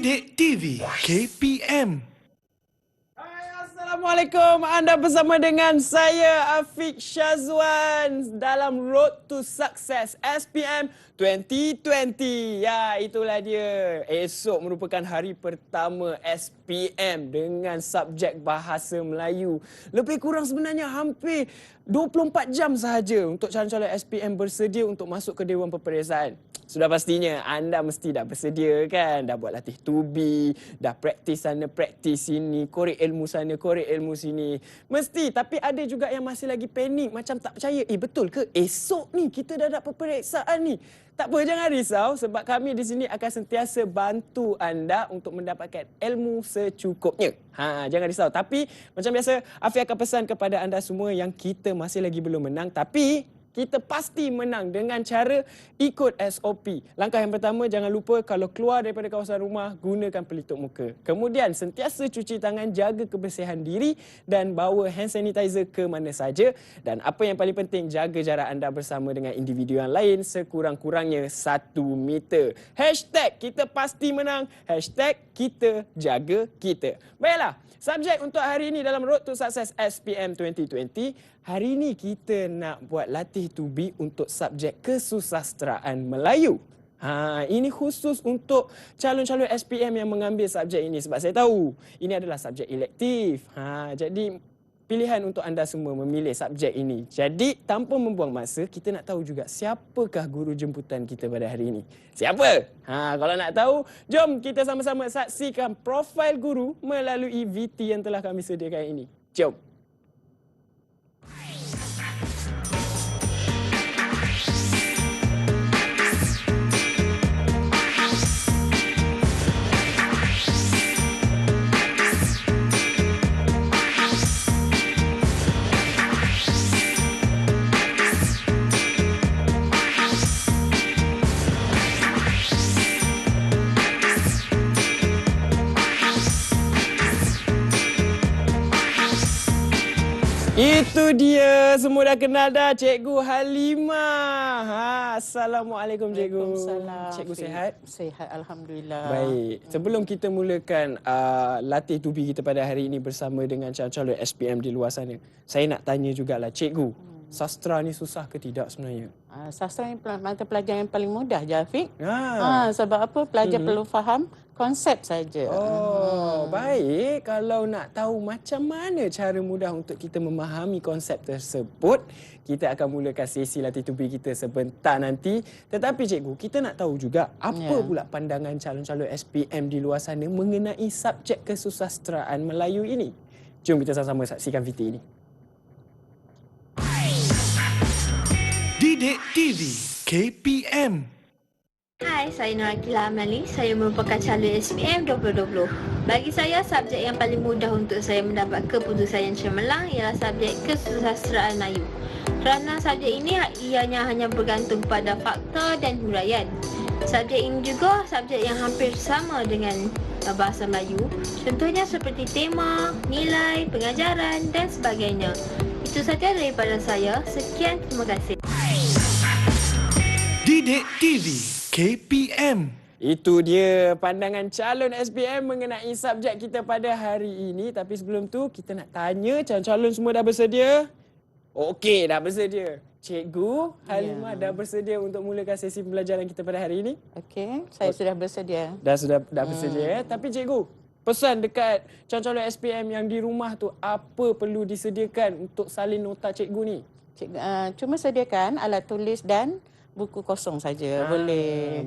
Didik TV KPM. Hai, Assalamualaikum. Anda bersama dengan saya Afiq Syazwan dalam Road to Success SPM 2020. Ya, itulah dia. Esok merupakan hari pertama SPM dengan subjek Bahasa Melayu. Lebih kurang sebenarnya hampir 24 jam sahaja untuk calon-calon SPM bersedia untuk masuk ke Dewan Peperiksaan. Sudah pastinya anda mesti dah bersedia kan? Dah buat latih tubi, dah praktis sana, praktis sini, korek ilmu sana, korek ilmu sini. Mesti, tapi ada juga yang masih lagi panik, macam tak percaya. Betul ke? Esok ni kita dah dapat peperiksaan ni. Tak apa, jangan risau sebab kami di sini akan sentiasa bantu anda untuk mendapatkan ilmu secukupnya. Jangan risau. Tapi macam biasa, Afiq akan pesan kepada anda semua yang kita masih lagi belum menang. Tapi kita pasti menang dengan cara ikut SOP. Langkah yang pertama, jangan lupa kalau keluar daripada kawasan rumah, gunakan pelitup muka. Kemudian, sentiasa cuci tangan, jaga kebersihan diri dan bawa hand sanitizer ke mana saja. Dan apa yang paling penting, jaga jarak anda bersama dengan individu yang lain sekurang-kurangnya 1 meter. Hashtag kita pasti menang. Hashtag kita jaga kita. Baiklah, subjek untuk hari ini dalam Road to Success SPM 2020. Hari ini kita nak buat latih tubi untuk subjek kesusasteraan Melayu. Ini khusus untuk calon-calon SPM yang mengambil subjek ini sebab saya tahu ini adalah subjek elektif. Jadi pilihan untuk anda semua memilih subjek ini. Jadi tanpa membuang masa, kita nak tahu juga siapakah guru jemputan kita pada hari ini. Siapa? Kalau nak tahu, jom kita sama-sama saksikan profil guru melalui VT yang telah kami sediakan ini. Jom. Itu dia, semua dah kenal dah, Cikgu Halimah. Assalamualaikum Cikgu. Waalaikumsalam. Cikgu sihat? Sihat, Alhamdulillah. Baik, sebelum kita mulakan latih tubi kita pada hari ini bersama dengan calon-calon SPM di luar sana, saya nak tanya jugalah Cikgu, sastra ni susah ke tidak sebenarnya? Sastra ni mata pelajaran yang paling mudah je, Afiq. Sebab apa? Pelajar perlu faham konsep saja. Baik. Kalau nak tahu macam mana cara mudah untuk kita memahami konsep tersebut, kita akan mulakan sesi latih tubi kita sebentar nanti. Tetapi Cikgu, kita nak tahu juga apa pula pandangan calon-calon SPM di luar sana mengenai subjek kesusasteraan Melayu ini. Jom kita sama-sama saksikan VT ini. Didik TV KPM. Hai, saya Nur Aqilah Amali. Saya merupakan calon SPM 2020. Bagi saya, subjek yang paling mudah untuk saya mendapat keputusan yang cemerlang ialah subjek kesusasteraan Melayu. Kerana subjek ini ianya hanya bergantung pada fakta dan huraian. Subjek ini juga subjek yang hampir sama dengan bahasa Melayu. Contohnya seperti tema, nilai, pengajaran dan sebagainya. Itu saja daripada saya. Sekian, terima kasih. Didik TV KPM. Itu dia pandangan calon SPM mengenai subjek kita pada hari ini. Tapi sebelum tu, kita nak tanya calon-calon semua dah bersedia? Okey, dah bersedia. Cikgu Halimah dah bersedia untuk mulakan sesi pembelajaran kita pada hari ini? Okey, saya sudah bersedia. Dah bersedia. Tapi Cikgu, pesan dekat calon-calon SPM yang di rumah tu, apa perlu disediakan untuk salin nota cikgu ni? Cuma sediakan alat tulis dan buku kosong saja. Boleh.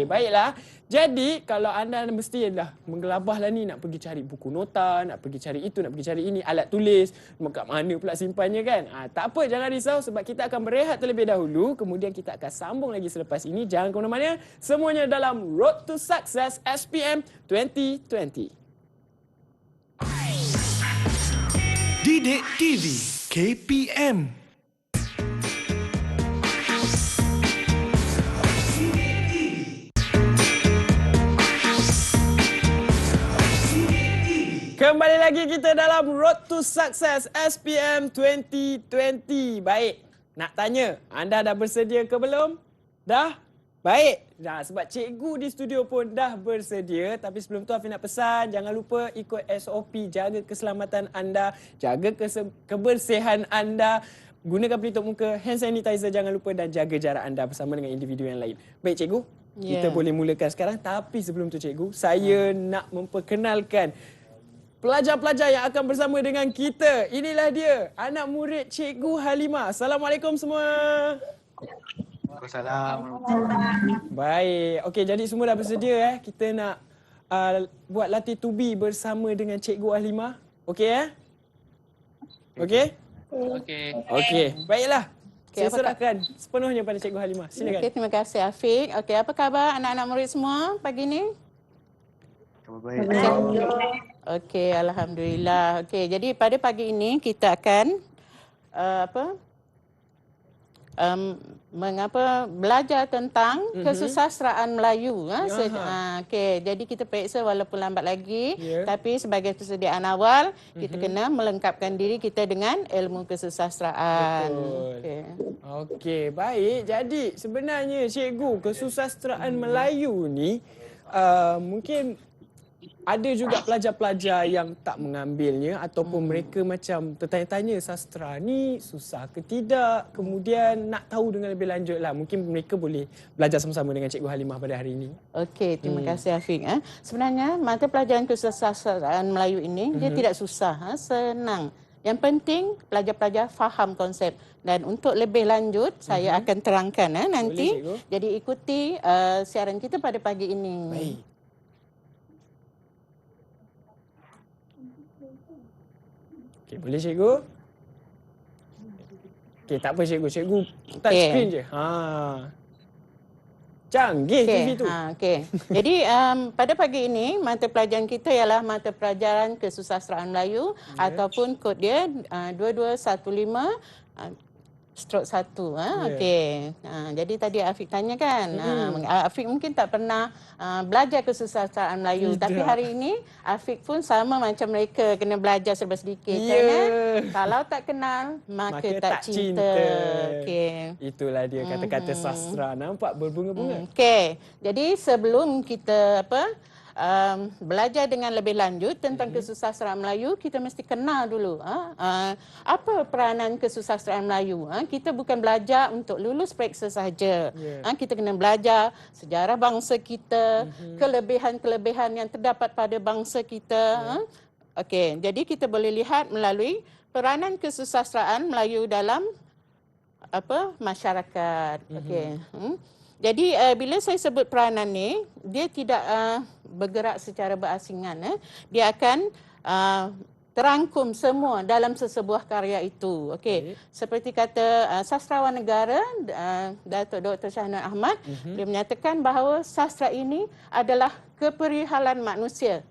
Baiklah. Jadi, kalau anda mesti dah menggelabah lah ni, nak pergi cari buku nota, nak pergi cari itu, nak pergi cari ini, alat tulis, kat mana pula simpannya kan? Tak apa, jangan risau sebab kita akan berehat terlebih dahulu. Kemudian kita akan sambung lagi selepas ini. Jangan ke mana-mana. Semuanya dalam Road to Success SPM 2020. Didik TV KPM. Kembali lagi kita dalam Road to Success SPM 2020. Baik, nak tanya, anda dah bersedia ke belum? Dah? Baik. Nah, sebab cikgu di studio pun dah bersedia. Tapi sebelum tu Afiq nak pesan, jangan lupa ikut SOP. Jaga keselamatan anda, jaga kebersihan anda. Gunakan pelitup muka, hand sanitizer jangan lupa dan jaga jarak anda bersama dengan individu yang lain. Baik cikgu, kita boleh mulakan sekarang. Tapi sebelum tu cikgu, saya nak memperkenalkan pelajar-pelajar yang akan bersama dengan kita. Inilah dia, anak murid Cikgu Halimah. Assalamualaikum semua. Waalaikumsalam. Baik. Okey, jadi semua dah bersedia Kita nak buat latih tubi bersama dengan Cikgu Halimah. Okey Okey? Okey. Baiklah. Saya serahkan sepenuhnya pada Cikgu Halimah. Silakan. Okey, terima kasih Afiq. Okey, apa khabar anak-anak murid semua pagi ni? Baik. Okey, alhamdulillah. Okey, jadi pada pagi ini kita akan belajar tentang kesusasteraan Melayu. Okey, jadi kita periksa walaupun lambat lagi, tapi sebagai persediaan awal kita kena melengkapkan diri kita dengan ilmu kesusasteraan. Okey, baik. Jadi sebenarnya cikgu, kesusasteraan Melayu ni mungkin ada juga pelajar-pelajar yang tak mengambilnya ataupun mereka macam tertanya-tanya sastra ni susah ke tidak, kemudian nak tahu dengan lebih lanjut lah. Mungkin mereka boleh belajar sama-sama dengan Cikgu Halimah pada hari ini. Okey, terima kasih Afiq. Sebenarnya mata pelajaran kesusasteraan Melayu ini dia tidak susah, senang. Yang penting pelajar-pelajar faham konsep. Dan untuk lebih lanjut saya akan terangkan nanti. Boleh, jadi ikuti siaran kita pada pagi ini. Baik. Okey, boleh cikgu? Okey, tak apa cikgu. Cikgu touch screen je. Canggih TV tu. Okey. Jadi pada pagi ini mata pelajaran kita ialah mata pelajaran kesusasteraan Melayu ataupun kod dia 2215/1. Okey. Jadi tadi Afiq tanya kan, Afiq mungkin tak pernah belajar kesusasteraan Melayu. Tidak. Tapi hari ini Afiq pun sama macam mereka, kena belajar serba sedikit. Kan? Kalau tak kenal, maka tak cinta. Okey. Itulah dia kata-kata sastra. Nampak berbunga-bunga. Okey. Jadi sebelum kita belajar dengan lebih lanjut tentang kesusasteraan Melayu, kita mesti kenal dulu apa peranan kesusasteraan Melayu. Kita bukan belajar untuk lulus periksa sahaja. Kita kena belajar sejarah bangsa kita, kelebihan-kelebihan yang terdapat pada bangsa kita. Okey, jadi kita boleh lihat melalui peranan kesusasteraan Melayu dalam masyarakat. Okey. Jadi bila saya sebut peranan ni, dia tidak bergerak secara berasingan. Dia akan terangkum semua dalam sesebuah karya itu. Okey. Seperti kata sastrawan negara Datuk Dr. Shahnur Ahmad, dia menyatakan bahawa sastra ini adalah keperihalan manusia.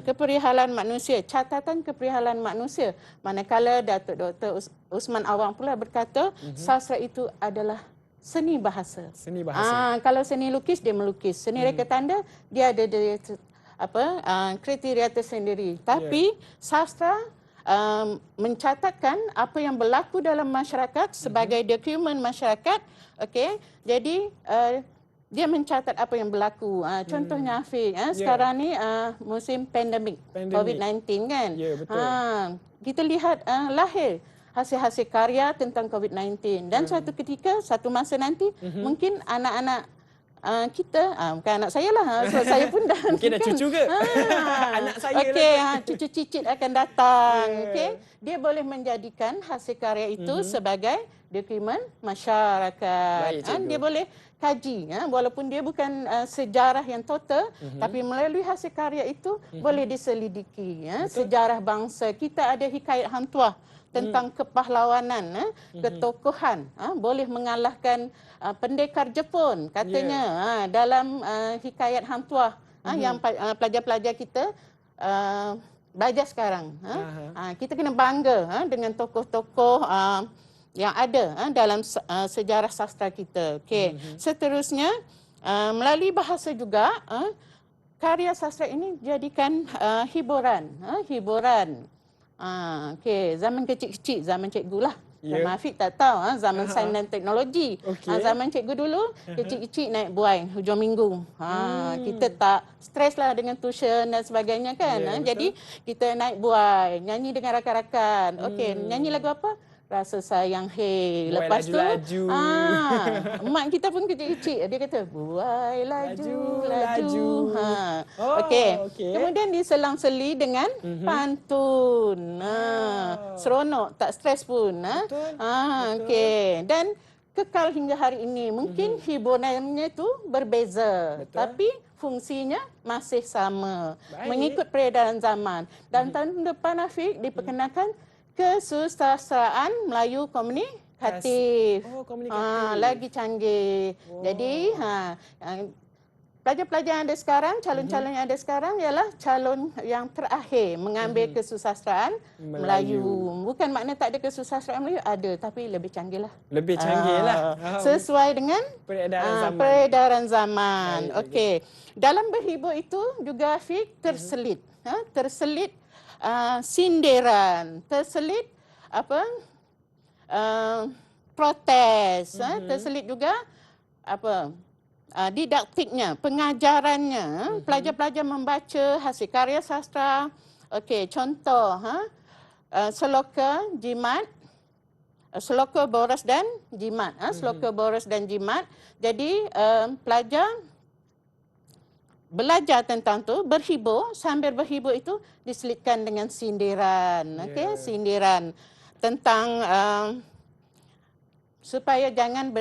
Keperihalan manusia, catatan keperihalan manusia. Manakala Datuk Dr. Usman Awang pula berkata sastra itu adalah seni bahasa. Seni bahasa. Kalau seni lukis, dia melukis. Seni reka tanda, dia ada kriteria tersendiri. Tapi sastra mencatatkan apa yang berlaku dalam masyarakat sebagai dokumen masyarakat. Okey. Jadi dia mencatat apa yang berlaku. Contohnya Afiq, sekarang ni musim pandemik. COVID-19 kan. Ya, betul. Kita lihat lahir hasil-hasil karya tentang COVID-19 dan suatu ketika, satu masa nanti mungkin anak-anak kita, bukan anak saya lah, sebab saya pun dah mungkin dah cucu ke? Anak saya lah. Cucu cicit akan datang. Dia boleh menjadikan hasil karya itu sebagai dokumen masyarakat. Dia boleh kaji, walaupun dia bukan sejarah yang total, tapi melalui hasil karya itu boleh diselidiki. Sejarah bangsa kita, ada hikayat Hang Tuah tentang kepahlawanan, ketokohan, boleh mengalahkan pendekar Jepun katanya dalam hikayat Hang Tuah yang pelajar-pelajar kita belajar sekarang. Kita kena bangga dengan tokoh-tokoh yang ada dalam sejarah sastra kita. Okey. Seterusnya melalui bahasa juga karya sastra ini dijadikan hiburan. Okey, zaman kecil-kecil, zaman cikgu lah. Ya. Zaman Afiq tak tahu zaman sains dan teknologi. Okey. Zaman cikgu dulu kecil-kecil naik buai hujung minggu. Kita tak stres lah dengan tuition dan sebagainya kan. Ya, betul. Jadi kita naik buai, nyanyi dengan rakan-rakan. Okey, nyanyi lagu apa? Rasa sayang hey. Buai Lepas tu laju-laju. mak kita pun kecil-kecil. Dia kata buai laju laju. Oh, Okey. okey. Kemudian diselang-seli dengan pantun. Seronok, tak stres pun. Betul. Okey. Dan kekal hingga hari ini. Mungkin hiburannya tu berbeza. Betul. Tapi fungsinya masih sama. Baik. Mengikut peredaran zaman. Dan tahun depan Afiq diperkenalkan Kesusastraan Melayu Komunikatif. Oh, komunikatif. Lagi canggih. Jadi, pelajar-pelajar yang ada sekarang, calon-calon yang ada sekarang ialah calon yang terakhir mengambil kesusastraan Melayu. Bukan makna tak ada kesusastraan Melayu, ada, tapi lebih canggih lah. Lebih canggih lah. Sesuai dengan Peredaran zaman. peredaran zaman. Baik, Okey. Dalam berhibur itu juga Afiq terselit. Terselit sindiran, terselit protes, terselit juga didaktiknya, pengajarannya, pelajar-pelajar membaca hasil karya sastra. Okey, contoh seloka jimat, seloka boros dan jimat, seloka boros dan jimat. Jadi pelajar belajar tentang tu, berhibur, sambil berhibur itu diselitkan dengan sindiran. Okey, sindiran tentang supaya jangan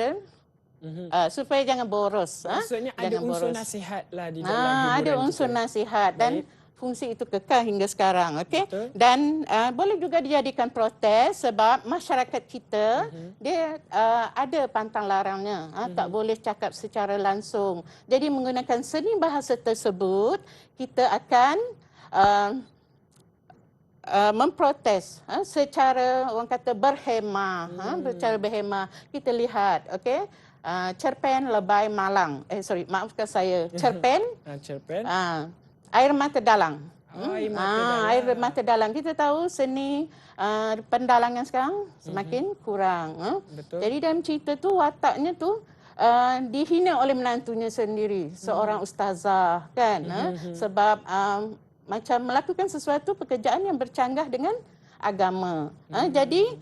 supaya jangan boros. Maksudnya ada jangan unsur boros. nasihat lah di dalam hiburan Ada unsur kita. nasihat dan fungsi itu kekal hingga sekarang. Okey. Betul. Dan boleh juga dijadikan protes sebab masyarakat kita dia ada pantang larangnya. Tak boleh cakap secara langsung. Jadi menggunakan seni bahasa tersebut kita akan memprotes secara orang kata berhemah, secara berhemah. Kita lihat, okey, cerpen Lebay Malang. Maafkan saya. Cerpen Cerpen. air mata dalang. Air mata dalang. Air mata dalang. Kita tahu seni pendalangan sekarang semakin kurang. Betul. Jadi dalam cerita tu wataknya tu dihina oleh menantunya sendiri, seorang ustazah kan, sebab macam melakukan sesuatu pekerjaan yang bercanggah dengan agama. Jadi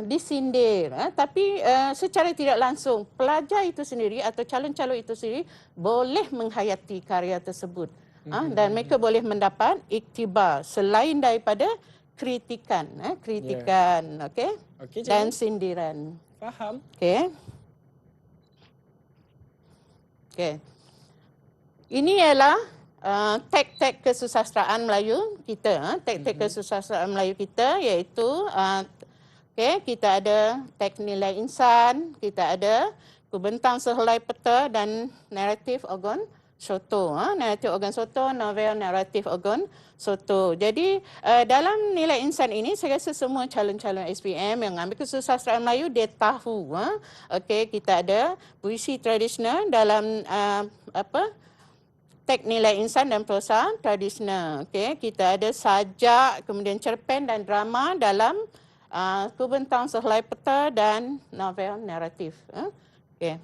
disindir, tapi secara tidak langsung pelajar itu sendiri atau calon-calon itu sendiri boleh menghayati karya tersebut. Dan mereka boleh mendapat iktibar selain daripada kritikan, okey, Okey, dan cikgu. sindiran. Faham. Okey. Ini ialah tag-tag kesusastraan Melayu kita. Tag-tag kesusastraan Melayu kita iaitu kita ada tag nilai insan, kita ada kubentang sehelai peta dan naratif organ soto. Naratif organ soto, novel naratif organ soto. Jadi dalam nilai insan ini saya rasa semua calon-calon SPM yang ambil kesusastraan Melayu dia tahu. Okey, kita ada puisi tradisional dalam tag nilai insan dan prosa tradisional. Okey, kita ada sajak, kemudian cerpen dan drama dalam kubentang sehelai peta dan novel naratif. Okey.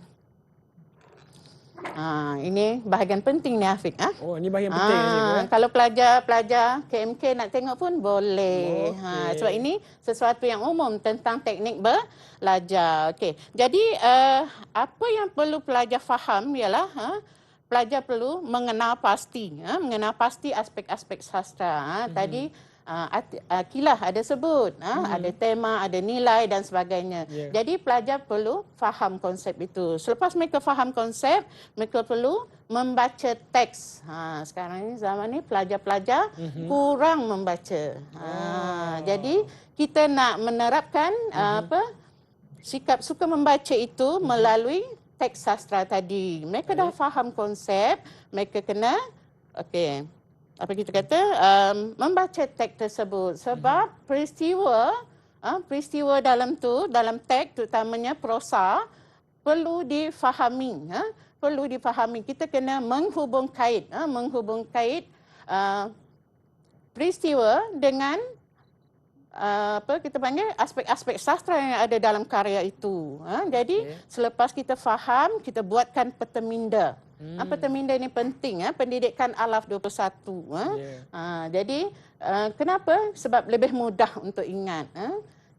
Ini bahagian penting ni Afiq. Oh, ini bahagian penting cikgu. Kalau pelajar-pelajar KMK nak tengok pun boleh. Okey. Sebab ini sesuatu yang umum tentang teknik belajar. Okey. Jadi apa yang perlu pelajar faham ialah pelajar perlu mengenal pasti aspek-aspek sastra. Tadi Akilah ada sebut, ada tema, ada nilai dan sebagainya. Jadi pelajar perlu faham konsep itu. Selepas mereka faham konsep, mereka perlu membaca teks. Sekarang ni zaman ni pelajar-pelajar kurang membaca. Jadi kita nak menerapkan sikap suka membaca itu melalui teks sastra tadi. Mereka dah faham konsep, mereka kena apa kita kata membaca teks tersebut sebab peristiwa dalam teks terutamanya prosa perlu difahami, kita kena menghubung kait peristiwa dengan apa kita panggil aspek-aspek sastra yang ada dalam karya itu. Jadi selepas kita faham, kita buatkan peta minda. Peta minda ini penting, pendidikan alaf 21. Jadi kenapa? Sebab lebih mudah untuk ingat.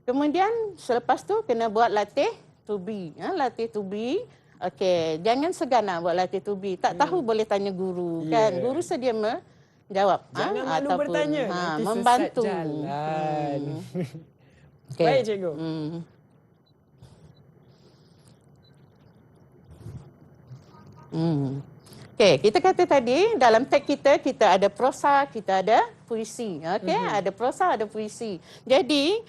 Kemudian selepas tu kena buat latih to be. Latih to be. Okey, jangan segan buat latih to be. Tak tahu boleh tanya guru kan. Guru sedia jawab. Jangan malu bertanya. Nanti membantu. sesat jalan. Okay. Baik, cikgu. Okey, kita kata tadi dalam teks kita ada prosa, kita ada puisi. Okey, ada prosa, ada puisi. Jadi,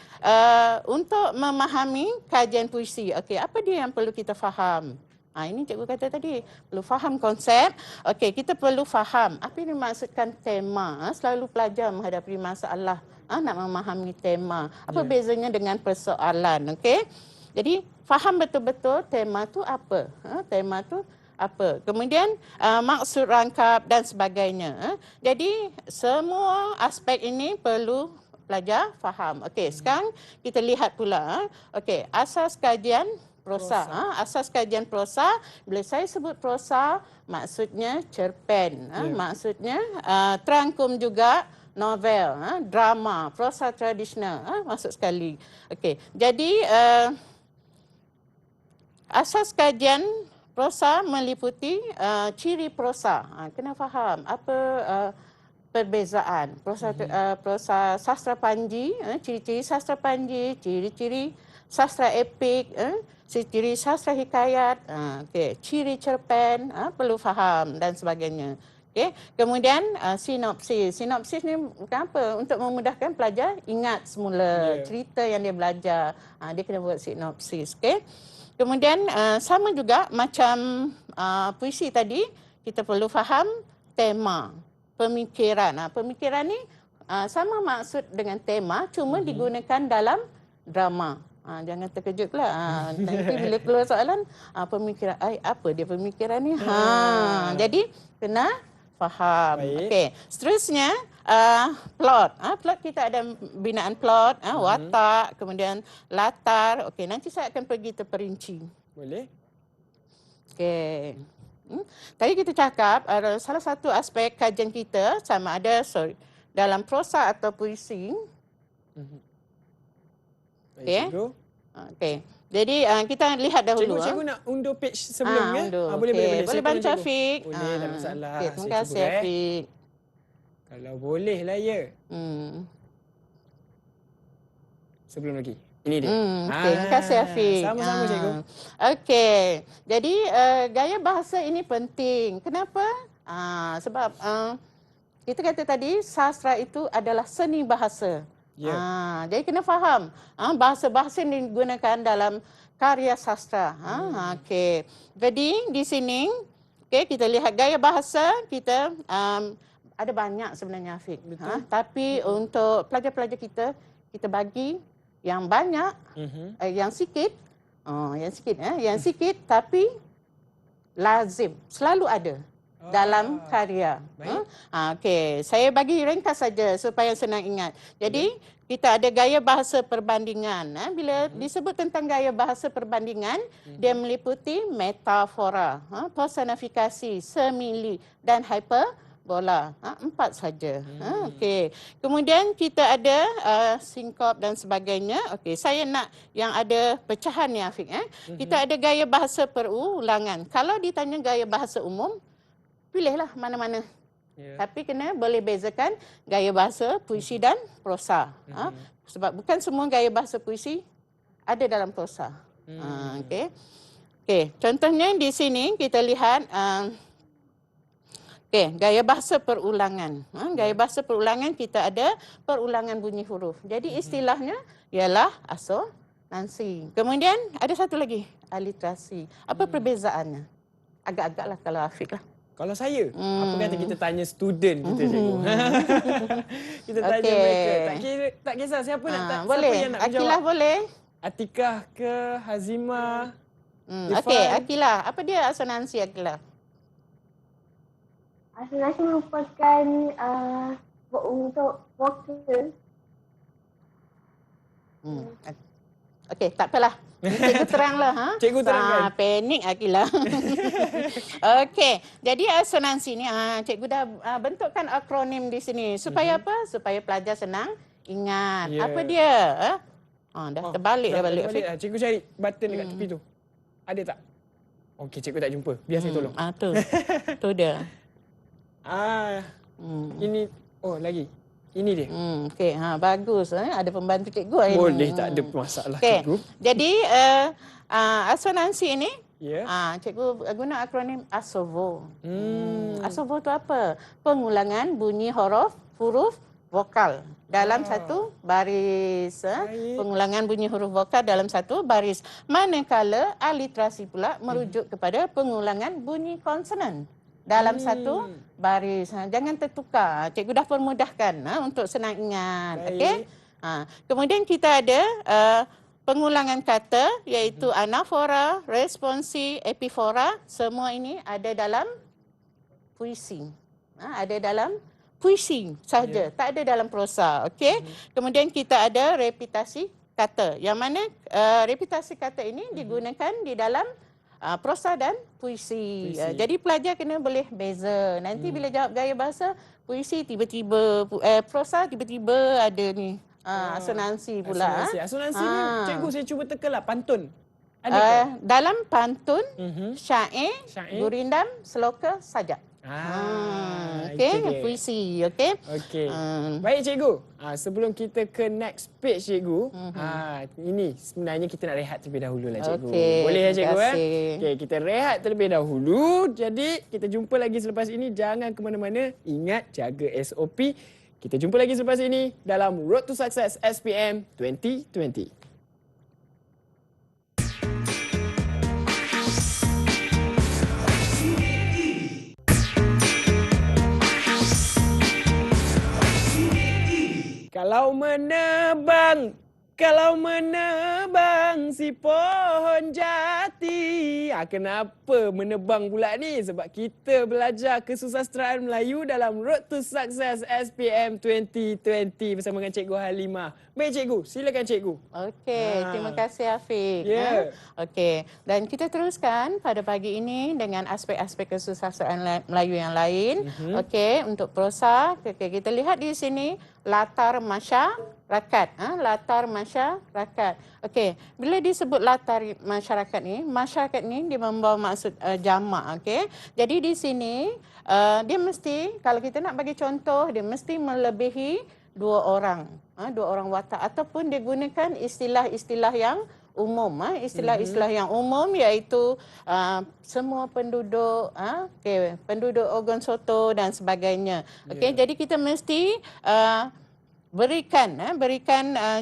untuk memahami kajian puisi, okey, apa dia yang perlu kita faham? Ini cikgu kata tadi, perlu faham konsep. Okey, kita perlu faham apa yang dimaksudkan tema. Selalu pelajar menghadapi masalah nak memahami tema. Apa bezanya dengan persoalan, okey? Jadi, faham betul-betul tema tu apa. Tema tu apa. Kemudian maksud rangkap dan sebagainya. Jadi, semua aspek ini perlu pelajar faham. Okey, sekarang kita lihat pula. Okey, asas kajian prosa. Asas kajian prosa, bila saya sebut prosa, maksudnya cerpen. Maksudnya terangkum juga novel, drama, prosa tradisional. Masuk sekali. Okey, jadi asas kajian prosa meliputi ciri prosa. Kena faham apa perbezaan. Prosa sastra panji, ciri-ciri sastra panji, ciri-ciri sastra epik, ciri sastra hikayat, ciri cerpen, perlu faham dan sebagainya. Okay. Kemudian sinopsis. Sinopsis ni bukan apa? Untuk memudahkan pelajar ingat semula cerita yang dia belajar. Dia kena buat sinopsis. Okay. Kemudian sama juga macam puisi tadi, kita perlu faham tema, pemikiran. Pemikiran ni sama maksud dengan tema, cuma digunakan dalam drama. Jangan terkejut pula. Nanti bila keluar soalan, pemikiran, apa dia pemikiran ni? Jadi kena faham. Okey. Seterusnya plot. Plot kita ada binaan plot, watak, kemudian latar. Okey, nanti saya akan pergi terperinci. Boleh. Okey. Tadi kita cakap salah satu aspek kajian kita sama ada dalam prosa atau puisi. Okey. Okey. Jadi kita lihat dahulu. Cikgu nak undur page sebelum boleh bantu Afiq. Boleh, tak masalah. Okay, terima kasih Afiq. Kalau boleh lah ya. Sebelum lagi. Ini dia. Okay, terima kasih Afiq. Sama-sama cikgu. Okey. Jadi gaya bahasa ini penting. Kenapa? Sebab kita kata tadi sastra itu adalah seni bahasa. Jadi kena faham bahasa-bahasa yang digunakan dalam karya sastra. Okey. Jadi di sini kita lihat gaya bahasa kita ada banyak sebenarnya Afiq. Tapi untuk pelajar-pelajar kita bagi yang banyak, yang sikit, yang sikit tapi lazim, selalu ada dalam karya. Okey, saya bagi ringkas saja supaya senang ingat. Jadi kita ada gaya bahasa perbandingan. Bila disebut tentang gaya bahasa perbandingan, dia meliputi metafora, personifikasi, semili dan hyperbola. 4 saja. Okey. Kemudian kita ada sinkop dan sebagainya. Okey, saya nak yang ada pecahan ni Afiq. Kita ada gaya bahasa perulangan. Kalau ditanya gaya bahasa umum, pilihlah mana-mana. Tapi kena boleh bezakan gaya bahasa puisi dan prosa. Sebab bukan semua gaya bahasa puisi ada dalam prosa. Okey. Okey, contohnya di sini kita lihat gaya bahasa perulangan. Gaya bahasa perulangan kita ada perulangan bunyi huruf. Jadi istilahnya ialah asonansi. Kemudian ada satu lagi, aliterasi. Apa perbezaannya? Agak-agaklah kalau Afiq lah. Kalau saya, apa kata kita tanya student kita cikgu. Kita tanya mereka. Tak kisah siapa nak boleh. Siapa yang nak menjawab. Akilah boleh. Atikah ke Hazimah? Okey, Akilah. Apa dia asonansi Akilah? Asonansi merupakan untuk vokal Okey, tak apalah. Cikgu teranglah. Ha? Cikgu terangkan. Panik Akila. Okey, jadi asonansi ni cikgu dah bentukkan akronim di sini. Supaya apa? Supaya pelajar senang ingat. Ya. Apa dia? Dah terbalik dah balik. Terbalik dah. Cikgu cari button dekat tepi tu. Ada tak? Okey, cikgu tak jumpa. Biar saya tolong. Tu. Tu dia. Ini, lagi. Ini dia. Okey, bagus. Ada pembantu cikgu hari Boleh, ni. tak ada masalah Okey. cikgu. Jadi asonansi ini Ya. cikgu guna akronim ASOVO. ASOVO tu apa? Pengulangan bunyi huruf vokal dalam satu baris. Pengulangan bunyi huruf vokal dalam satu baris. Manakala aliterasi pula merujuk kepada pengulangan bunyi konsonan dalam satu baris. Jangan tertukar. Cikgu dah permudahkan untuk senang ingat. Okey. Kemudian kita ada pengulangan kata iaitu anafora, responsi, epifora. Semua ini ada dalam puisi. Ada dalam puisi sahaja, tak ada dalam prosa. Okey. Kemudian kita ada repitasi kata. Yang mana repitasi kata ini digunakan di dalam prosa dan puisi. Jadi pelajar kena boleh beza. Nanti bila jawab gaya bahasa, puisi tiba-tiba, prosa tiba-tiba ada ni. Asonansi pula. Asonansi ni cikgu saya cuba tekanlah pantun. Adakah? Dalam pantun, syair, Syair. gurindam, seloka, sajak. Itu Okey, dia. puisi. Okey. Okey. Baik cikgu. Sebelum kita ke next page cikgu, ini sebenarnya kita nak rehat terlebih dahulu lah cikgu. Okey, Boleh ya cikgu? terima kasih. Okey, kita rehat terlebih dahulu. Jadi kita jumpa lagi selepas ini. Jangan ke mana-mana. Ingat jaga SOP. Kita jumpa lagi selepas ini dalam Road to Success SPM 2020. Kalau menebang si pohon jati. Kenapa menebang pula ni? Sebab kita belajar kesusasteraan Melayu dalam Road to Success SPM 2020 bersama dengan Cikgu Halimah. Baik cikgu, silakan cikgu. Okey, terima kasih Afiq. Ya. Okey, dan kita teruskan pada pagi ini dengan aspek-aspek kesusasteraan Melayu yang lain. Okey, untuk prosa, kita lihat di sini latar masyarakat. Latar masyarakat. Okey, bila disebut latar masyarakat ni dia membawa maksud jamak. Okey, jadi di sini dia mesti, kalau kita nak bagi contoh, dia mesti melebihi dua orang watak, ataupun dia gunakan istilah-istilah yang umum. Istilah-istilah yang umum iaitu semua penduduk, penduduk Ogon Soto dan sebagainya. Okey, jadi kita mesti berikan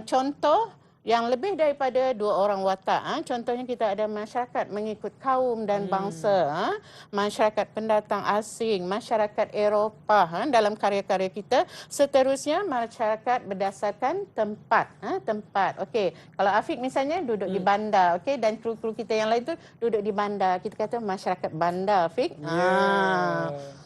contoh yang lebih daripada dua orang watak. Contohnya kita ada masyarakat mengikut kaum dan bangsa, masyarakat pendatang asing, masyarakat Eropah dalam karya-karya kita. Seterusnya masyarakat berdasarkan tempat. Tempat. Okey, kalau Afiq misalnya duduk di bandar, okey, dan kru-kru kita yang lain tu duduk di bandar. Kita kata masyarakat bandar, Afiq.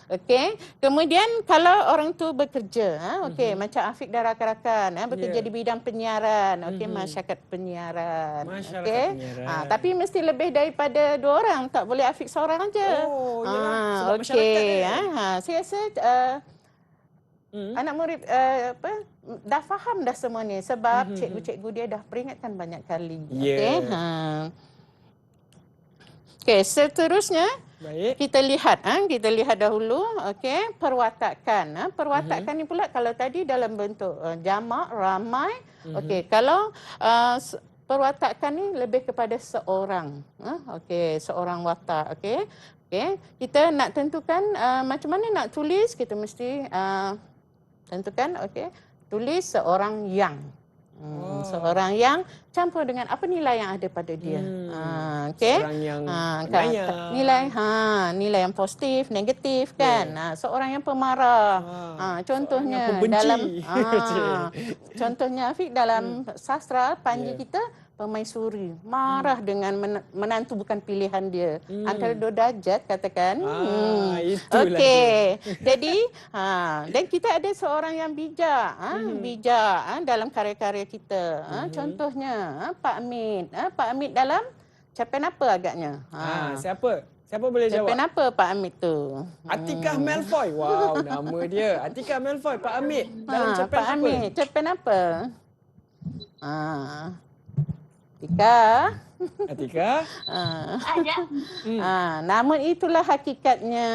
Okey, kemudian kalau orang tu bekerja, okey, macam Afiq dan rakan-rakan bekerja di bidang penyiaran, okey, masyarakat penyiaran. Okey. penyiaran. Tapi mesti lebih daripada dua orang, tak boleh Afiq seorang aja. Sebab masyarakat Saya rasa anak murid dah faham dah semua ni sebab cikgu-cikgu dia dah peringatkan banyak kali. Okey. Okey, seterusnya Baik. kita lihat dahulu, okey, perwatakan. Perwatakan ni pula kalau tadi dalam bentuk jamak, ramai. Okey, kalau perwatakan ni lebih kepada seorang. Okey, seorang watak. Okey. Okey, kita nak tentukan macam mana nak tulis, kita mesti tentukan, okey, tulis seorang yang. Seorang yang campur dengan apa nilai yang ada pada dia. Okey. Seorang yang penyayang. Nilai yang positif, negatif kan. Seorang yang pemarah. Contohnya yang pembenci. dalam contohnya Afiq dalam sastra Panji kita permaisuri, marah dengan menantu bukan pilihan dia. Antara dua darjat katakan. Itulah Okey. Jadi dan kita ada seorang yang bijak, bijak dalam karya-karya kita. Contohnya Pak Amit. Pak Amit dalam cerpen apa agaknya? Siapa? Siapa boleh Cerpen jawab? apa Pak Amit tu? Atikah Malfoy. Wow, nama dia. Atikah Malfoy, Pak Amit. Dalam cerpen Pak apa? Amit, cerpen apa? Tika. Atika? Namun itulah hakikatnya.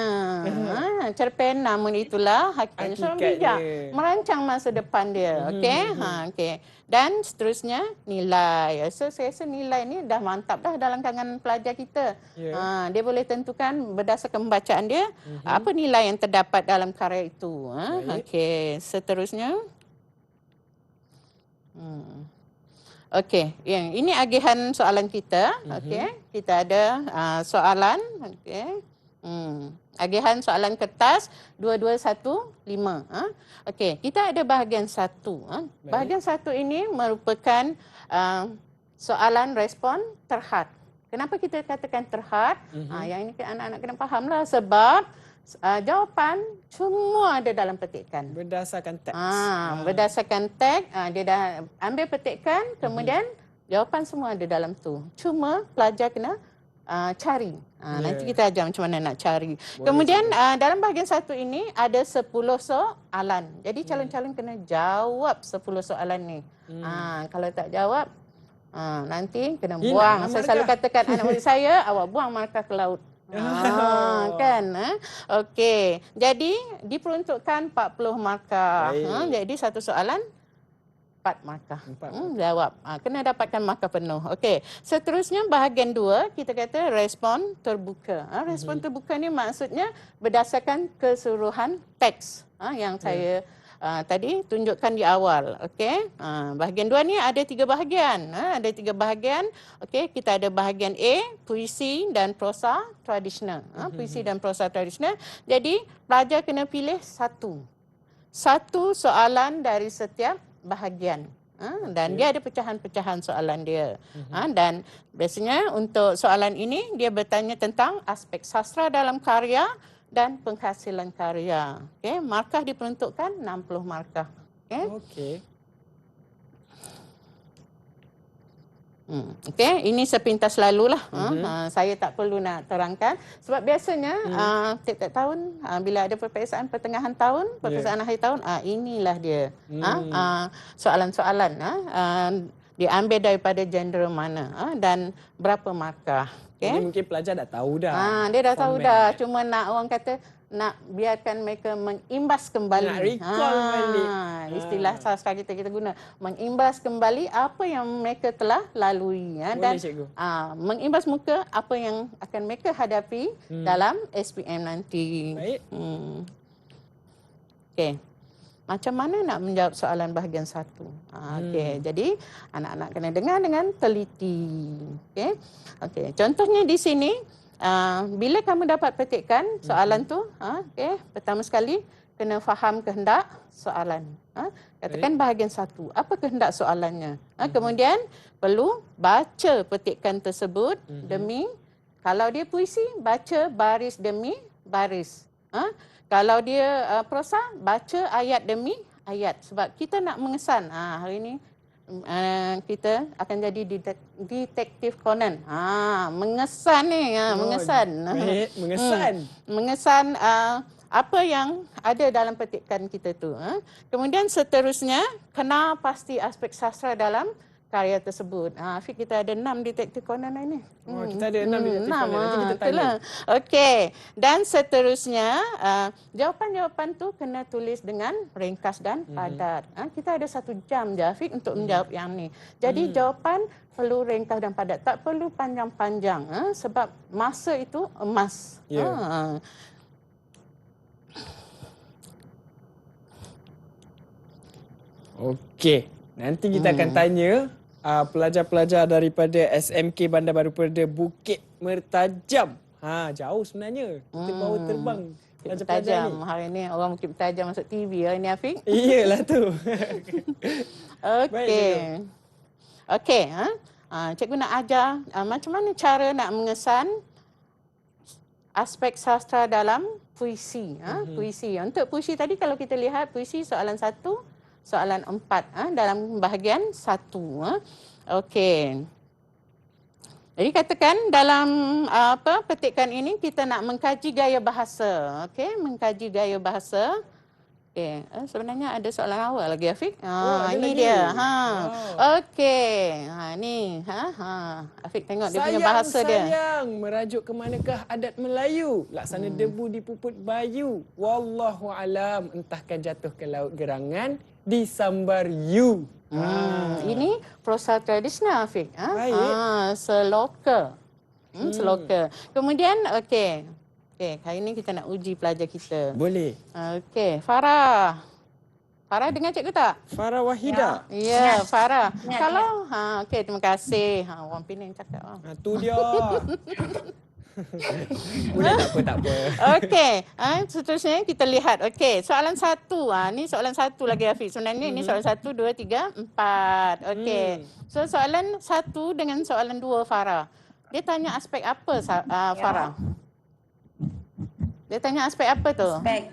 Cerpen namun itulah hakikatnya. Seorang bijak merancang masa depan dia. Okey? Okey. Dan seterusnya nilai. So, saya rasa nilai ni dah mantap dah dalam kalangan pelajar kita. Dia boleh tentukan berdasarkan pembacaan dia apa nilai yang terdapat dalam karya itu. Okey. Seterusnya. Okey, ini agihan soalan kita. Okey, kita ada soalan. Okey, agihan soalan kertas 2215. Okey, kita ada bahagian 1. Bahagian 1 ini merupakan soalan respon terhad. Kenapa kita katakan terhad? Yang ini anak-anak kena fahamlah sebab jawapan semua ada dalam petikan. Berdasarkan teks. Berdasarkan teks, dia dah ambil petikan, kemudian jawapan semua ada dalam tu. Cuma pelajar kena cari. Nanti kita ajar macam mana nak cari. Kemudian dalam bahagian 1 ini ada 10 soalan. Jadi calon-calon kena jawab 10 soalan ni. Kalau tak jawab, nanti kena buang. Saya selalu katakan anak murid saya, awak buang markah ke laut. Kan? Okey. Jadi diperuntukkan 40 markah. Jadi satu soalan 4 markah. Jawab. Kena dapatkan markah penuh. Okey. Seterusnya bahagian 2 kita kata respon terbuka. Respon terbuka ni maksudnya berdasarkan keseluruhan teks yang saya tadi tunjukkan di awal. Okey. Bahagian 2 ni ada 3 bahagian. Ada 3 bahagian. Okey, kita ada bahagian A, puisi dan prosa tradisional. Puisi dan prosa tradisional. Jadi, pelajar kena pilih satu soalan dari setiap bahagian. Dan dia ada pecahan-pecahan soalan dia. Dan biasanya untuk soalan ini dia bertanya tentang aspek sastra dalam karya dan penghasilan karya. Okey, markah diperuntukkan 60 markah. Okey. Okey, ini sepintas lalulah. Saya tak perlu nak terangkan sebab biasanya tiap-tiap tahun bila ada peperiksaan pertengahan tahun, peperiksaan akhir tahun, inilah dia. Soalan-soalan diambil daripada genre mana dan berapa markah. Okay. Jadi mungkin pelajar dah tahu dah. Dia dah tahu dah. Cuma nak orang kata nak biarkan mereka mengimbas kembali. Nak recall balik. Istilah sastra kita guna. Mengimbas kembali apa yang mereka telah lalui. Dan mengimbas muka apa yang akan mereka hadapi dalam SPM nanti. Baik. Okey. Macam mana nak menjawab soalan bahagian 1? Okey, jadi anak-anak kena dengar dengan teliti. Okey. Okey, contohnya di sini bila kamu dapat petikan soalan tu, okey, pertama sekali kena faham kehendak soalan. Katakan bahagian 1, apa kehendak soalannya? Kemudian perlu baca petikan tersebut demi, kalau dia puisi, baca baris demi baris. Kalau dia prosa, baca ayat demi ayat. Sebab kita nak mengesan. Hari ini kita akan jadi detektif Conan. Mengesan ni. Mengesan. Mengesan. Mengesan apa yang ada dalam petikan kita tu. Kemudian seterusnya, kenal pasti aspek sastra dalam karya tersebut. Afiq, kita ada 6 detektif Conan ini. Kita ada 6 detektif Conan. Nanti kita tanya. Okey. Dan seterusnya, jawapan-jawapan tu kena tulis dengan ringkas dan padat. Kita ada 1 jam je, Afiq, untuk menjawab yang ni. Jadi jawapan perlu ringkas dan padat. Tak perlu panjang-panjang. Sebab masa itu emas. Okey. Nanti kita akan tanya pelajar-pelajar daripada SMK Bandar Baru Perda Bukit Mertajam. Jauh sebenarnya. Kita bawa terbang pelajar-pelajar ni. Hari ni orang Bukit Mertajam masuk TV hari ni, Afiq. Iyalah tu. Okey. Okey, Cikgu nak ajar macam mana cara nak mengesan aspek sastra dalam puisi. Puisi. Untuk puisi tadi kalau kita lihat puisi soalan 1, soalan 4 dalam bahagian 1. Okey. Jadi katakan dalam petikan ini kita nak mengkaji gaya bahasa. Okey, mengkaji gaya bahasa. Okey, sebenarnya ada soalan awal lagi Afiq. Ini lagi. dia. Okey. Ni Afiq tengok dia punya bahasa dia. Sayang, merajuk ke manakah adat Melayu? Laksana debu di puput bayu. Wallahu alam, entahkan jatuh ke laut gerangan disambar you. Ini prosa tradisional Afiq. Baik. Seloka. Seloka. Kemudian okey, hari ini kita nak uji pelajar kita. Boleh. Okey, Farah. Farah dengar cikgu tak? Farah Wahida. Ya, Farah. Ya, Kalau okey, terima kasih. Orang Penang cakap. Tu dia. Boleh, tak apa. Okey, seterusnya kita lihat. Okey, soalan 1. Ni soalan 1 lagi Hafiz. Sebenarnya ini soalan 1, 2, 3, 4. Okey. So soalan 1 dengan soalan 2 Farah. Dia tanya aspek apa Farah? Dia tanya aspek apa tu? Aspek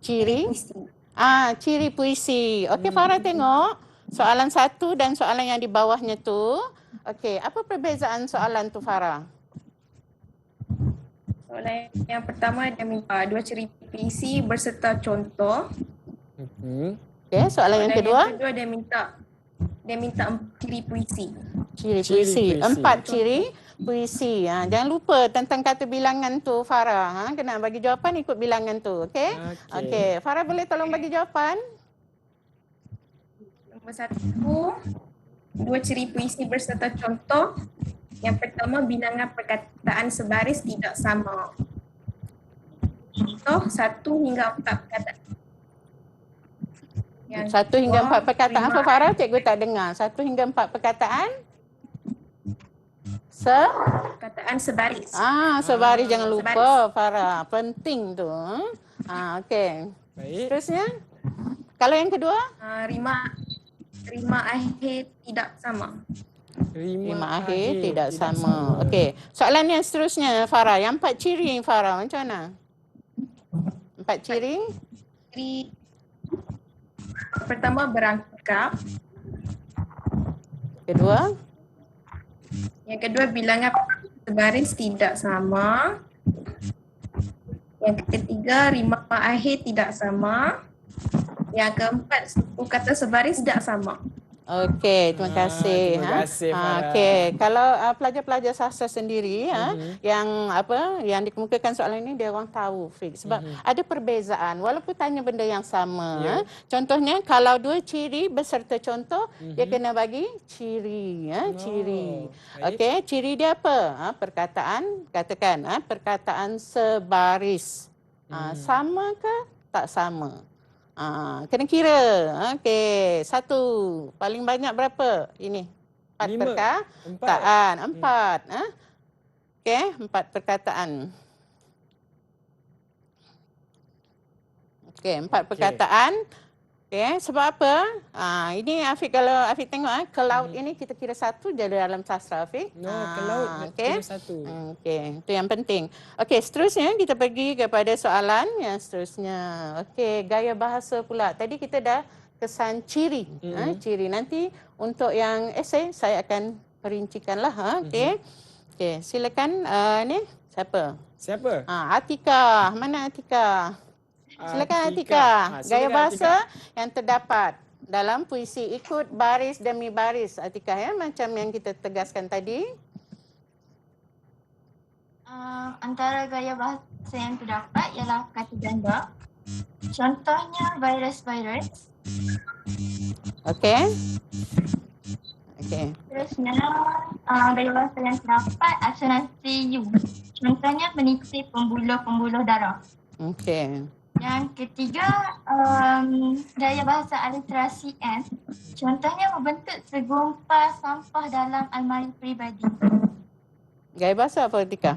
Ciri? Ciri puisi. Okey, Farah tengok soalan 1 dan soalan yang di bawahnya tu. Okey, apa perbezaan soalan tu Farah? Soalan yang pertama dia minta 2 ciri puisi berserta contoh. Okey, soalan yang kedua? Yang kedua dia minta 4 ciri puisi. Ciri Ciri puisi. puisi. 4 ciri puisi. Jangan lupa tentang kata bilangan tu Farah. Kena bagi jawapan ikut bilangan tu. Okey? Okey. Farah boleh tolong bagi jawapan? Nombor 1, 2 ciri puisi berserta contoh. Yang pertama, bilangan perkataan sebaris tidak sama. Contoh 1 hingga 4 perkataan. 1 hingga 4 perkataan apa Farah? Cikgu tak dengar. 1 hingga 4 perkataan? Perkataan sebaris. Sebaris jangan lupa Farah. Penting tu. Okey. Baik. Terusnya? Kalau yang kedua? Rima akhir tidak sama. Rima akhir tidak sama. Okey. Soalan yang seterusnya Farah. Yang 4 ciri Farah macam mana? 4 ciri? Ciri pertama berangkap. Kedua? Yang kedua, bilangan sebaris tidak sama. Yang ketiga, rima akhir tidak sama. Yang keempat, suku kata sebaris tidak sama. Okey, terima kasih. Terima kasih Farah. Okey, kalau pelajar-pelajar sastra sendiri yang dikemukakan soalan ini dia orang tahu fix sebab ada perbezaan walaupun tanya benda yang sama. Contohnya kalau 2 ciri beserta contoh dia kena bagi ciri ciri. baik. Okey, ciri dia apa? Perkataan katakan perkataan sebaris. Sama ke tak sama? Kena kira. Okey, 1. Paling banyak berapa? Ini. 4 perkataan. 4. Okey, 4 perkataan. Okey, 4 perkataan. Okey, sebab apa? Ini Afiq kalau Afiq tengok ke laut ini kita kira 1 je dalam sastra Afiq. Ke laut okey. kira 1. Okey, itu yang penting. Okey, seterusnya kita pergi kepada soalan yang seterusnya. Okey, gaya bahasa pula. Tadi kita dah kesan ciri. Ciri nanti untuk yang esei saya akan perincikanlah. Okey. Okey, silakan ni siapa? Siapa? Atika. Mana Atika? Silakan Atika. Gaya bahasa yang terdapat dalam puisi ikut baris demi baris Atika macam yang kita tegaskan tadi. Antara gaya bahasa yang terdapat ialah kata ganda. Contohnya virus. Okey. Okey. Terusnya gaya bahasa yang terdapat asonansi U. Contohnya peniti pembuluh-pembuluh darah. Okey. Yang ketiga, gaya bahasa aliterasi N. Contohnya membentuk segumpal sampah dalam almari peribadi. Gaya bahasa apa Atika?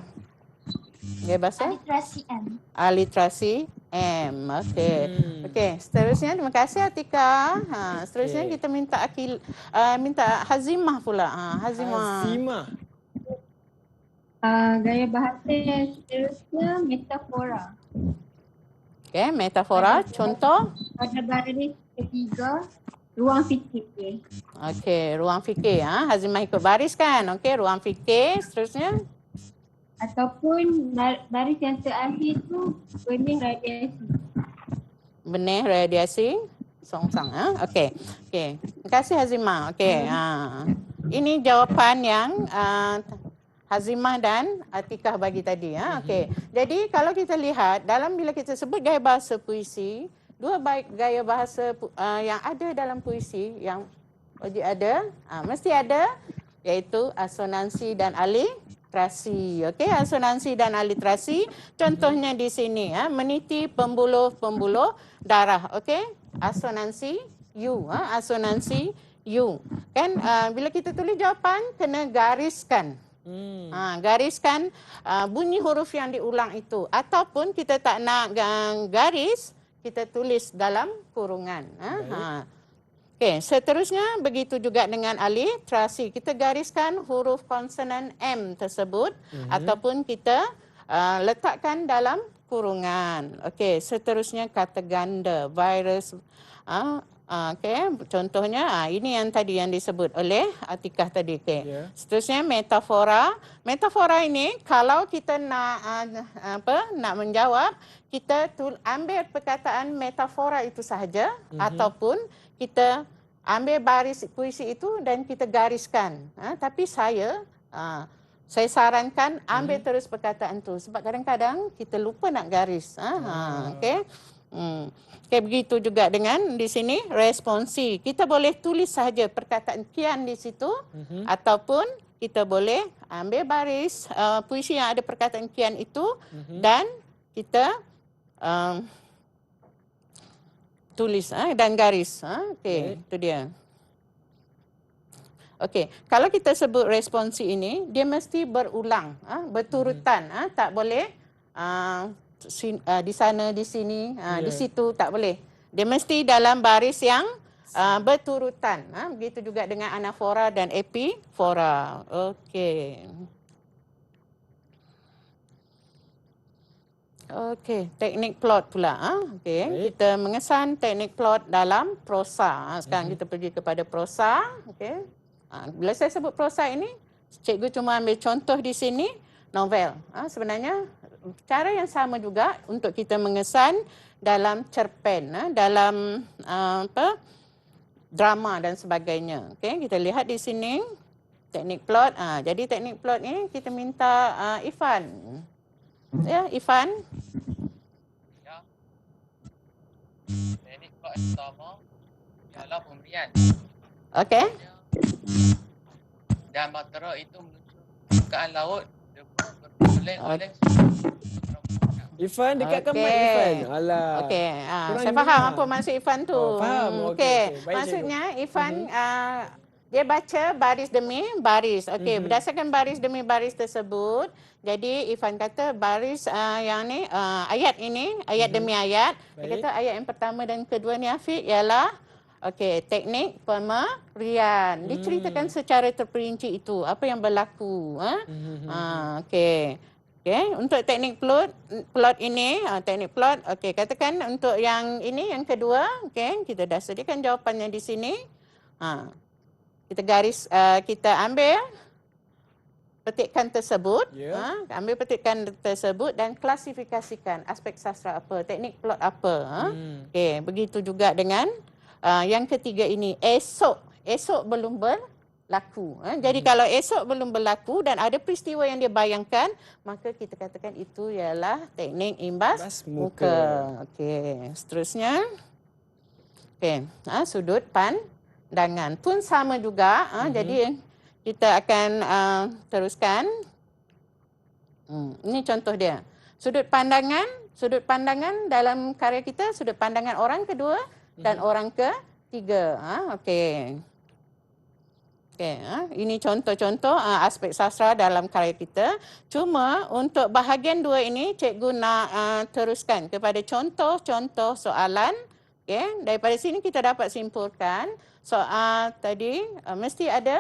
Gaya bahasa? Aliterasi N. Aliterasi M. Okey. Okey, seterusnya terima kasih Atika. Seterusnya Okey. kita minta minta Hazimah pula. Hazimah. Hazimah. Gaya bahasa yang seterusnya metafora. Okey, metafora contoh. Pada baris ketiga, ruang fikir. Okey, ruang fikir. Hazimah ikut baris kan? Okey, ruang fikir. Seterusnya. Ataupun baris yang terakhir tu benih radiasi. Benih radiasi songsang. Okey. Okey. Terima kasih Hazimah. Okey. Ini jawapan yang Hazimah dan Atikah bagi tadi. Okey. Jadi kalau kita lihat bila kita sebut gaya bahasa puisi, dua gaya bahasa yang ada dalam puisi yang ada, mesti ada, iaitu asonansi dan aliterasi. Okey, asonansi dan aliterasi. Contohnya di sini, meniti pembuluh-pembuluh darah. Okey, asonansi U, asonansi U. Kan bila kita tulis jawapan kena gariskan. Gariskan bunyi huruf yang diulang itu, ataupun kita tak nak garis, kita tulis dalam kurungan. Okey, seterusnya begitu juga dengan aliterasi. Kita gariskan huruf konsonan M tersebut ataupun kita letakkan dalam kurungan. Okey, seterusnya kata ganda, virus. Okey, contohnya ini yang tadi yang disebut oleh Atikah tadi. Okey. Yeah. Seterusnya metafora. Metafora ini kalau kita nak menjawab, kita ambil perkataan metafora itu sahaja ataupun kita ambil baris puisi itu dan kita gariskan. Tapi saya sarankan ambil terus perkataan itu sebab kadang-kadang kita lupa nak garis. Okey. Okey, begitu juga dengan di sini responsi. Kita boleh tulis sahaja perkataan kian di situ ataupun kita boleh ambil baris puisi yang ada perkataan kian itu dan kita tulis dan garis. Okey, itu dia. Okey, kalau kita sebut responsi ini, dia mesti berulang, berturutan. Tak boleh di sana, di sini, di situ, tak boleh. Dia mesti dalam baris yang berturutan. Begitu juga dengan anafora dan epifora. Okey. Okey, teknik plot pula. Okey, kita mengesan teknik plot dalam prosa. Sekarang kita pergi kepada prosa. Okey. Bila saya sebut prosa ini, cikgu cuma ambil contoh di sini, novel. Sebenarnya cara yang sama juga untuk kita mengesan dalam cerpen, dalam drama dan sebagainya. Okey, kita lihat di sini teknik plot. Jadi teknik plot ini kita minta Ifan. Ya, Ifan. Ya. Teknik plot pertama ialah pemberian. Okey. Dan matera itu menuju permukaan laut berpeleng-peleng. Ifan dekatkan mic Okey. Ifan. Alah. Okey, Kurang saya dengar. faham apa maksud Ifan tu. Faham. Okey. Okey. Baik, Maksudnya Ifan dia baca baris demi baris. Okey, berdasarkan baris demi baris tersebut, jadi Ifan kata baris yang ni ayat ini, ayat demi ayat. Dia Baik. kata ayat yang pertama dan kedua ni Afiq ialah teknik pemberian. Diceritakan secara terperinci itu apa yang berlaku. Okey. Okey, untuk teknik plot ini, teknik plot, okey, katakan untuk yang ini, yang kedua, okey, kita dah sediakan jawapannya di sini. Kita garis, kita ambil petikan tersebut, ambil petikan tersebut dan klasifikasikan aspek sastra apa, teknik plot apa. Okey, begitu juga dengan yang ketiga ini, esok belum berlaku. Jadi kalau esok belum berlaku dan ada peristiwa yang dia bayangkan, maka kita katakan itu ialah teknik imbas muka. Okey, seterusnya. Okey, sudut pandangan pun sama juga. Jadi kita akan teruskan. Ini contoh dia. Sudut pandangan dalam karya kita, sudut pandangan orang kedua dan orang ketiga. Okey. Okey, ini contoh-contoh aspek sastra dalam karya kita. Cuma untuk bahagian 2 ini cikgu nak teruskan kepada contoh-contoh soalan. Okey, daripada sini kita dapat simpulkan soal tadi mesti ada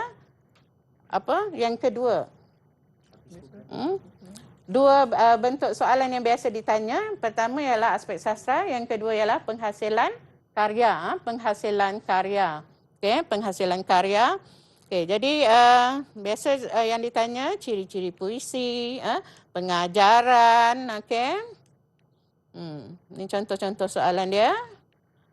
apa yang kedua. Dua bentuk soalan yang biasa ditanya. Pertama ialah aspek sastra, yang kedua ialah penghasilan karya, penghasilan karya. Okey, penghasilan karya. Okey, jadi biasa yang ditanya ciri-ciri puisi, pengajaran, okey. Ini contoh-contoh soalan dia.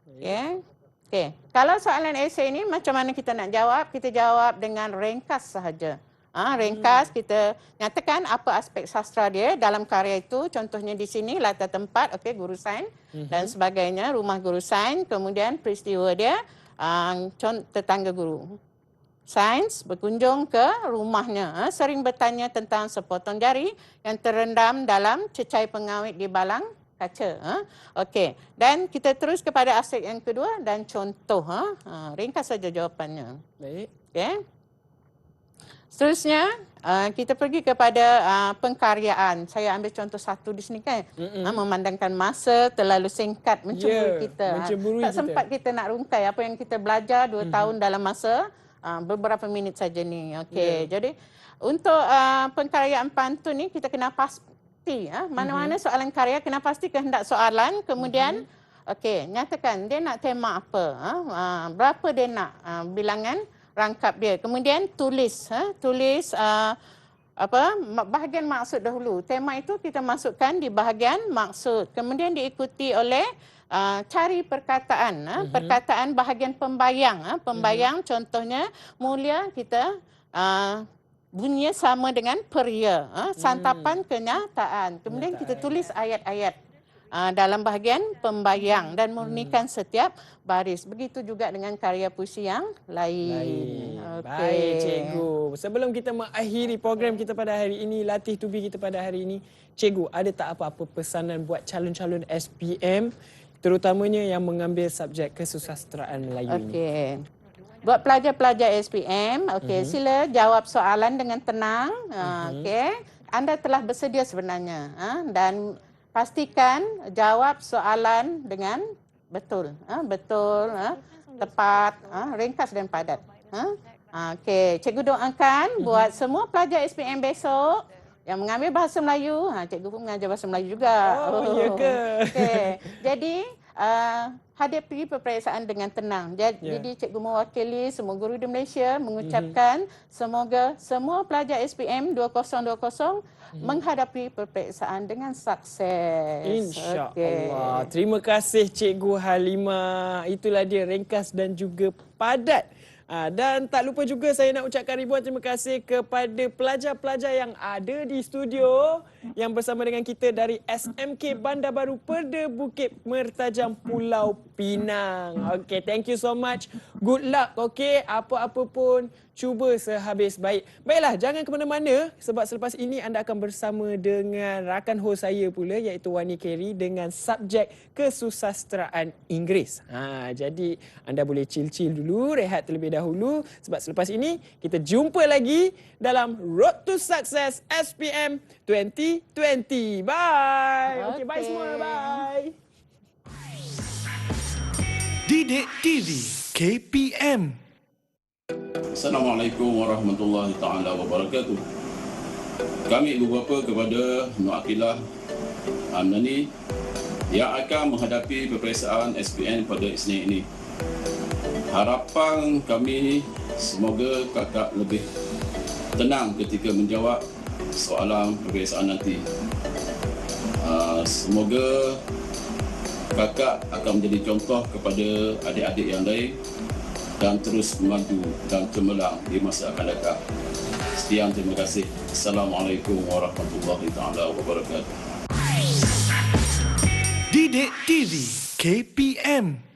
Okey. Okey, kalau soalan esei ini macam mana kita nak jawab? Kita jawab dengan ringkas sahaja. Ringkas, kita nyatakan apa aspek sastra dia dalam karya itu. Contohnya di sini latar tempat, okey, guru sains dan sebagainya, rumah guru sains, kemudian peristiwa dia tetangga guru sains berkunjung ke rumahnya, sering bertanya tentang sepotong jari yang terendam dalam cecair pengawet di balang kaca. Okey, dan kita terus kepada aspek yang kedua dan contoh. Ringkas saja jawapannya. Baik. Okey. Seterusnya kita pergi kepada pengkaryaan. Saya ambil contoh satu di sini kan. Memandangkan masa terlalu singkat mencemburu kita. Tak sempat kita nak rungkai apa yang kita belajar 2 tahun dalam masa beberapa minit saja ni. Okey. Jadi untuk pengkaryaan pantun ni kita kena pasti mana-mana soalan karya kena pasti kehendak soalan, kemudian okey, nyatakan dia nak tema apa, berapa dia nak bilangan rangkap dia. Kemudian tulis bahagian maksud dahulu. Tema itu kita masukkan di bahagian maksud. Kemudian diikuti oleh cari perkataan, perkataan bahagian pembayang. Pembayang contohnya mulia kita bunyinya sama dengan peria, santapan kenyataan. Kemudian kita tulis ayat-ayat dalam bahagian pembayang dan murnikan setiap baris. Begitu juga dengan karya puisi yang lain. Okay. Baik, cikgu. Sebelum kita mengakhiri program kita pada hari ini, latih tubi kita pada hari ini, cikgu ada tak apa-apa pesanan buat calon-calon SPM, terutamanya yang mengambil subjek kesusasteraan Melayu ini? Okey. Buat pelajar-pelajar SPM, sila jawab soalan dengan tenang. Okey. Anda telah bersedia sebenarnya, dan pastikan jawab soalan dengan betul. Tepat, ringkas dan padat. Okey, cikgu doakan buat semua pelajar SPM besok yang mengambil bahasa Melayu. Cikgu pun mengajar bahasa Melayu juga. Ya ke? Okey. Jadi hadapi peperiksaan dengan tenang. Jadi cikgu mewakili semua guru di Malaysia mengucapkan semoga semua pelajar SPM 2020 menghadapi peperiksaan dengan sukses. InsyaAllah. Terima kasih Cikgu Halimah. Itulah dia, ringkas dan juga padat. Dan tak lupa juga saya nak ucapkan ribuan terima kasih kepada pelajar-pelajar yang ada di studio yang bersama dengan kita dari SMK Bandar Baru Perda Bukit Mertajam Pulau Pinang. Okey, thank you so much. Good luck, okey. Apa-apa pun cuba sehabis baik. Baiklah, jangan ke mana-mana sebab selepas ini anda akan bersama dengan rakan host saya pula iaitu Wani Kerry dengan subjek kesusasteraan Inggeris. Jadi anda boleh chill-chill dulu, rehat terlebih dahulu sebab selepas ini kita jumpa lagi dalam Road to Success SPM 2020. Bye. Okey, bye semua. Bye. Didik TV KPM. Assalamualaikum warahmatullahi taala wabarakatuh. Kami ibu bapa kepada Nur Aqilah Amnani yang akan menghadapi peperiksaan SPM pada Isnin ini. Harapan kami semoga kakak lebih tenang ketika menjawab soalan peperiksaan nanti. Semoga kakak akan menjadi contoh kepada adik-adik yang lain dan terus maju dan cemerlang di masa akan datang. Sekian, terima kasih. Assalamualaikum warahmatullahi taala wabarakatuh. Didik TV KPM.